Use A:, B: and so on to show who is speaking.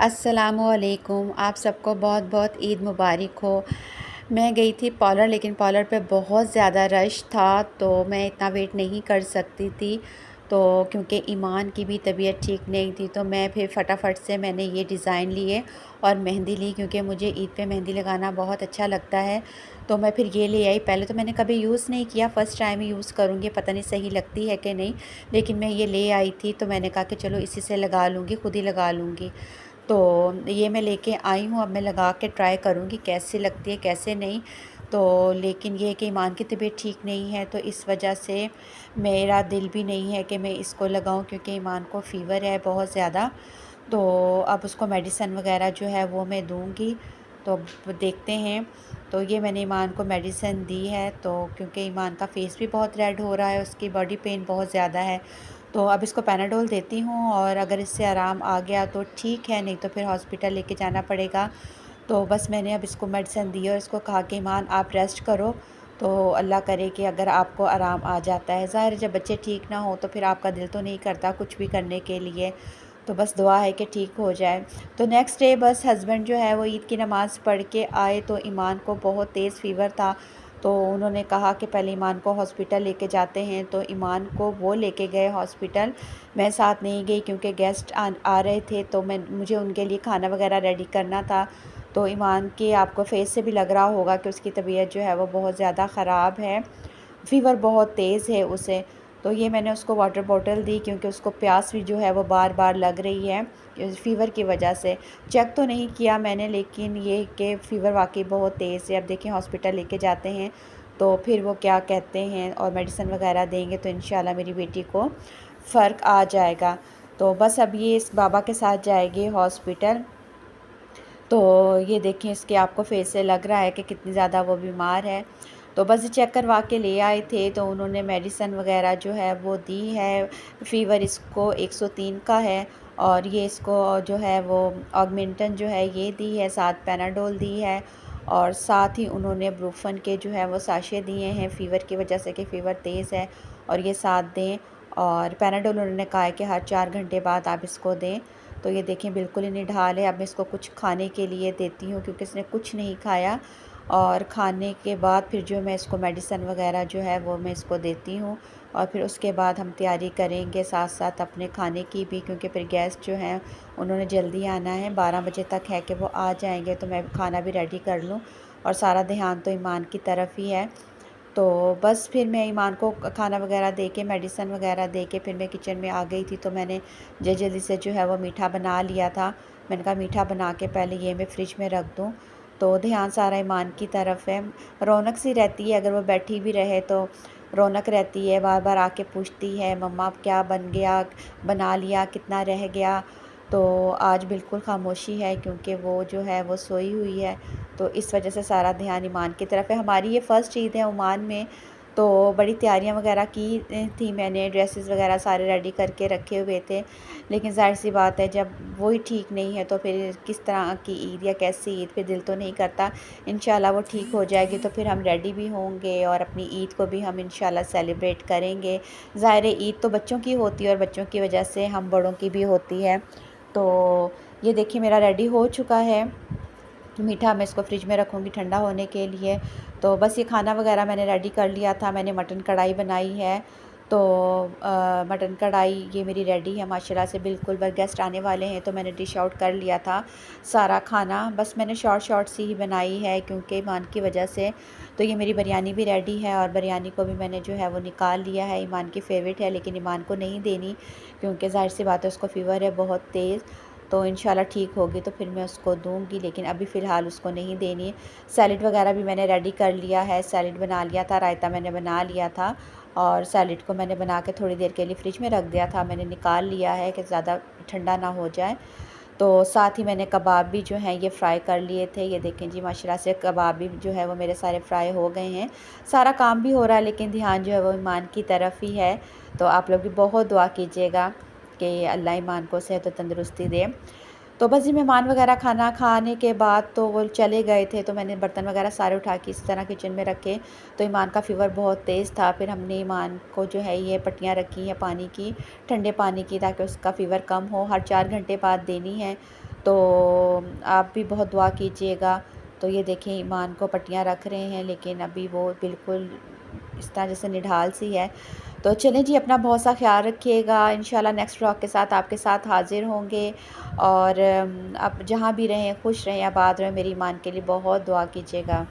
A: अस्सलामुअलैकुम। आप सबको बहुत बहुत ईद मुबारक हो। मैं गई थी पॉलर, लेकिन पॉलर पे बहुत ज़्यादा रश था तो मैं इतना वेट नहीं कर सकती थी। तो क्योंकि ईमान की भी तबीयत ठीक नहीं थी तो मैं फिर फटाफट से मैंने ये डिज़ाइन लिए और मेहंदी ली, क्योंकि मुझे ईद पे मेहंदी लगाना बहुत अच्छा लगता है। तो मैं फिर ये ले आई। पहले तो मैंने कभी यूज़ नहीं किया, फ़र्स्ट टाइम ही यूज़ करूँगी, पता नहीं सही लगती है कि नहीं। लेकिन मैं ये ले आई थी तो मैंने कहा कि चलो इसी से लगा लूँगी, खुद ही लगा लूँगी। तो ये मैं लेके आई हूँ, अब मैं लगा के ट्राई करूँगी कैसी लगती है कैसे नहीं। तो लेकिन ये है कि ईमान की तबीयत ठीक नहीं है तो इस वजह से मेरा दिल भी नहीं है कि मैं इसको लगाऊं, क्योंकि ईमान को फ़ीवर है बहुत ज़्यादा। तो अब उसको मेडिसिन वगैरह जो है वो मैं दूंगी। तो अब देखते हैं। तो ये मैंने ईमान को मेडिसिन दी है, तो क्योंकि ईमान का फेस भी बहुत रेड हो रहा है, उसकी बॉडी पेन बहुत ज़्यादा है। तो अब इसको पैनाडोल देती हूँ और अगर इससे आराम आ गया तो ठीक है, नहीं तो फिर हॉस्पिटल लेके जाना पड़ेगा। तो बस मैंने अब इसको मेडिसिन दी और इसको कहा कि ईमान आप रेस्ट करो। तो अल्लाह करे कि अगर आपको आराम आ जाता है, ज़ाहिर है जब बच्चे ठीक ना हो तो फिर आपका दिल तो नहीं करता कुछ भी करने के लिए। तो बस दुआ है कि ठीक हो जाए। तो नेक्स्ट डे बस हस्बैंड जो है वो ईद की नमाज़ पढ़ के आए तो ईमान को बहुत तेज़ फ़ीवर था। तो उन्होंने कहा कि पहले ईमान को हॉस्पिटल लेके जाते हैं, तो ईमान को वो लेके गए हॉस्पिटल। मैं साथ नहीं गई क्योंकि गेस्ट आ रहे थे, तो मुझे उनके लिए खाना वगैरह रेडी करना था। तो ईमान के आपको फेस से भी लग रहा होगा कि उसकी तबीयत जो है वो बहुत ज़्यादा ख़राब है, फ़ीवर बहुत तेज़ है उसे। तो ये मैंने उसको वाटर बॉटल दी क्योंकि उसको प्यास भी जो है वो बार बार लग रही है फ़ीवर की वजह से। चेक तो नहीं किया मैंने, लेकिन ये कि फ़ीवर वाकई बहुत तेज़ है। अब देखिए हॉस्पिटल लेके जाते हैं तो फिर वो क्या कहते हैं और मेडिसिन वगैरह देंगे तो इंशाल्लाह मेरी बेटी को फ़र्क आ जाएगा। तो बस अब ये इस बाबा के साथ जाएगी हॉस्पिटल। तो ये देखें इसके आपको फेस से लग रहा है कि कितनी ज़्यादा वो बीमार है। तो बस चेक करवा के ले आए थे तो उन्होंने मेडिसिन वगैरह जो है वो दी है। फ़ीवर इसको 103 का है और ये इसको जो है वो ऑगमेंटन जो है ये दी है, साथ पैनाडोल दी है और साथ ही उन्होंने ब्रूफन के जो है वो साशे दिए हैं फ़ीवर की वजह से कि फ़ीवर तेज़ है और ये साथ दें। और पैनाडोल उन्होंने कहा है कि हर 4 घंटे बाद आप इसको दें। तो ये देखें बिल्कुल ही निढाल है। अब मैं इसको कुछ खाने के लिए देती हूँ क्योंकि इसने कुछ नहीं खाया, और खाने के बाद फिर जो मैं इसको मेडिसिन वगैरह जो है वो मैं इसको देती हूँ। और फिर उसके बाद हम तैयारी करेंगे साथ साथ अपने खाने की भी, क्योंकि फिर गेस्ट जो हैं उन्होंने जल्दी आना है, 12 बजे तक है कि वो आ जाएंगे, तो मैं खाना भी रेडी कर लूँ। और सारा ध्यान तो ईमान की तरफ ही है। तो बस फिर मैं ईमान को खाना वगैरह दे के मेडिसिन वगैरह दे के फिर मैं किचन में आ गई थी। तो मैंने जल्दी से जो है वो मीठा बना लिया था। मैंने कहा मीठा बना के पहले ये मैं फ़्रिज में रख दूँ। तो ध्यान सारा ईमान की तरफ है। रौनक सी रहती है, अगर वो बैठी भी रहे तो रौनक रहती है, बार बार आके पूछती है मम्मा अब क्या बन गया, बना लिया, कितना रह गया। तो आज बिल्कुल खामोशी है क्योंकि वो जो है वो सोई हुई है। तो इस वजह से सारा ध्यान ईमान की तरफ है। हमारी ये फ़र्स्ट ईद है ओमान में, तो बड़ी तैयारियां वगैरह की थी मैंने, ड्रेसेस वगैरह सारे रेडी करके रखे हुए थे। लेकिन ज़ाहिर सी बात है जब वो ही ठीक नहीं है तो फिर किस तरह की ईद या कैसी ईद, फिर दिल तो नहीं करता। इंशाल्लाह वो ठीक हो जाएगी तो फिर हम रेडी भी होंगे और अपनी ईद को भी हम इंशाल्लाह सेलिब्रेट करेंगे। ज़ाहिर है ईद तो बच्चों की होती है और बच्चों की वजह से हम बड़ों की भी होती है। तो ये देखिए मेरा रेडी हो चुका है मीठा। मैं इसको फ्रिज में रखूँगी ठंडा होने के लिए। तो बस ये खाना वगैरह मैंने रेडी कर लिया था। मैंने मटन कढ़ाई बनाई है। तो मटन कढ़ाई ये मेरी रेडी है माशाल्लाह से बिल्कुल। बस गेस्ट आने वाले हैं तो मैंने डिश आउट कर लिया था सारा खाना। बस मैंने शॉर्ट शॉर्ट सी ही बनाई है क्योंकि ईमान की वजह से। तो ये मेरी बिरयानी भी रेडी है और बिरयानी को भी मैंने जो है वो निकाल लिया है। ईमान की फ़ेवरेट है लेकिन ईमान को नहीं देनी क्योंकि ज़ाहिर सी बात है उसको फ़ीवर है बहुत तेज़। तो इंशाल्लाह ठीक होगी तो फिर मैं उसको दूंगी, लेकिन अभी फ़िलहाल उसको नहीं देनी। सैलड वगैरह भी मैंने रेडी कर लिया है, सैलड बना लिया था, रायता मैंने बना लिया था और सैलड को मैंने बना के थोड़ी देर के लिए फ़्रिज में रख दिया था। मैंने निकाल लिया है कि ज़्यादा ठंडा ना हो जाए। तो साथ ही मैंने कबाब भी जो हैं ये फ़्राई कर लिए थे। ये देखें जी माशाल्लाह से कबाब भी जो है वो मेरे सारे फ्राई हो गए हैं। सारा काम भी हो रहा है लेकिन ध्यान जो है वो ईमान की तरफ ही है। तो आप लोग भी बहुत दुआ कीजिएगा कि अल्लाह ईमान को सेहत और तंदुरुस्ती दे। तो बस ये मेहमान वगैरह खाना खाने के बाद तो वो चले गए थे, तो मैंने बर्तन वगैरह सारे उठा के इसी तरह किचन में रखे। तो ईमान का फ़ीवर बहुत तेज़ था। फिर हमने ईमान को जो है ये पट्टियाँ रखी हैं पानी की, ठंडे पानी की, ताकि उसका फ़ीवर कम हो। हर 4 घंटे बाद देनी है। तो आप भी बहुत दुआ कीजिएगा। तो ये देखें ईमान को पट्टियाँ रख रहे हैं, लेकिन अभी वो बिल्कुल इस तरह जैसे निढाल सी है। तो चलें जी, अपना बहुत सा ख्याल रखिएगा। इंशाल्लाह नेक्स्ट व्लॉग के साथ आपके साथ हाज़िर होंगे। और आप जहाँ भी रहें खुश रहें, आबाद रहें। मेरी ईमान के लिए बहुत दुआ कीजिएगा।